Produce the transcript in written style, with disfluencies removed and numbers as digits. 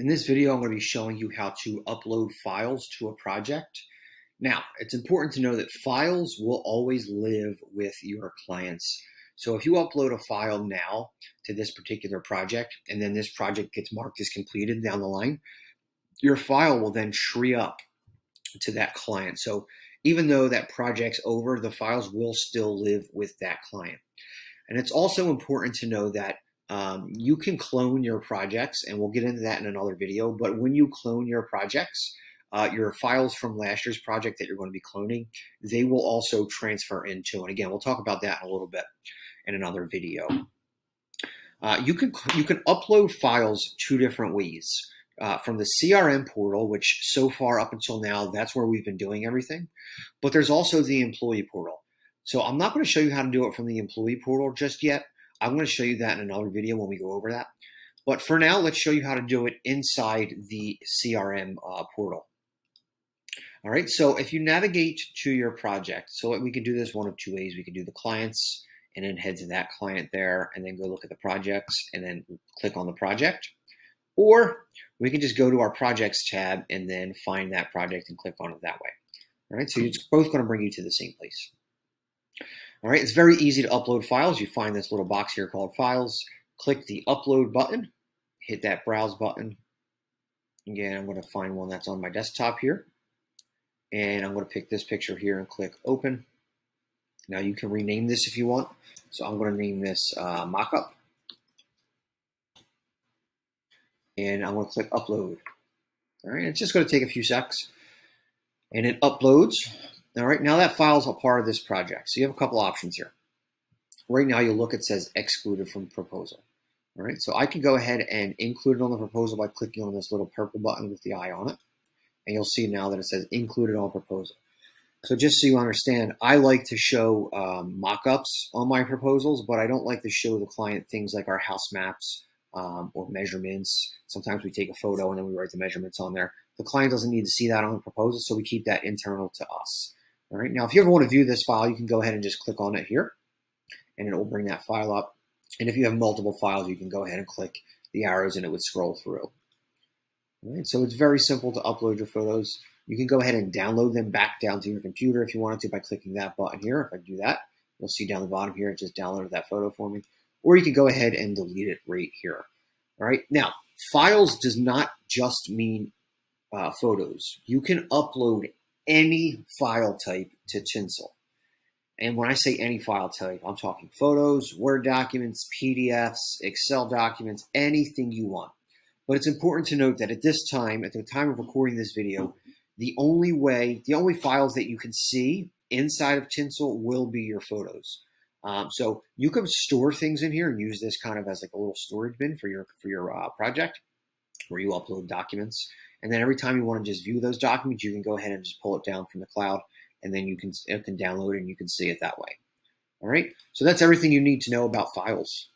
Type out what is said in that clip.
In this video, I'm going to be showing you how to upload files to a project. Now, it's important to know that files will always live with your clients. So if you upload a file now to this particular project, and then this project gets marked as completed down the line, your file will then tree up to that client. So even though that project's over, the files will still live with that client. And it's also important to know that you can clone your projects, and we'll get into that in another video. But when you clone your projects, your files from last year's project that you're going to be cloning, they will also transfer into. And again, we'll talk about that in a little bit in another video. You can upload files two different ways. From the CRM portal, which so far up until now, that's where we've been doing everything. But there's also the employee portal. So I'm not going to show you how to do it from the employee portal just yet. I'm going to show you that in another video when we go over that. But for now, let's show you how to do it inside the CRM portal. All right, so if you navigate to your project, so we can do this one of two ways. We can do the clients and then head to that client there and then go look at the projects and then click on the project. Or we can just go to our projects tab and then find that project and click on it that way. All right, so it's both going to bring you to the same place. All right, it's very easy to upload files. You find this little box here called Files. Click the Upload button. Hit that Browse button. Again, I'm going to find one that's on my desktop here. And I'm going to pick this picture here and click Open. Now you can rename this if you want. So I'm going to name this Mockup. And I'm going to click Upload. All right, it's just going to take a few seconds. And it uploads. All right, now that file's a part of this project. So you have a couple options here. Right now you'll look, it says excluded from proposal. All right, so I can go ahead and include it on the proposal by clicking on this little purple button with the eye on it. And you'll see now that it says included on proposal. So just so you understand, I like to show mock-ups on my proposals, but I don't like to show the client things like our house maps or measurements. Sometimes we take a photo and then we write the measurements on there. The client doesn't need to see that on the proposal, so we keep that internal to us. All right, now if you ever want to view this file, you can go ahead and just click on it here, and it will bring that file up. And if you have multiple files, you can go ahead and click the arrows and it would scroll through. All right, so it's very simple to upload your photos. You can go ahead and download them back down to your computer if you wanted to by clicking that button here. If I do that, you'll see down the bottom here, it just downloaded that photo for me. Or you can go ahead and delete it right here. All right, now files does not just mean photos. You can upload any file type to Tinsel. And when I say any file type, I'm talking photos, Word documents, PDFs, Excel documents, anything you want. But it's important to note that at this time, at the time of recording this video, the only files that you can see inside of Tinsel will be your photos. So you can store things in here and use this kind of as like a little storage bin for your project where you upload documents. And then every time you want to just view those documents, you can go ahead and just pull it down from the cloud, and then it can download it and you can see it that way. All right, so that's everything you need to know about files.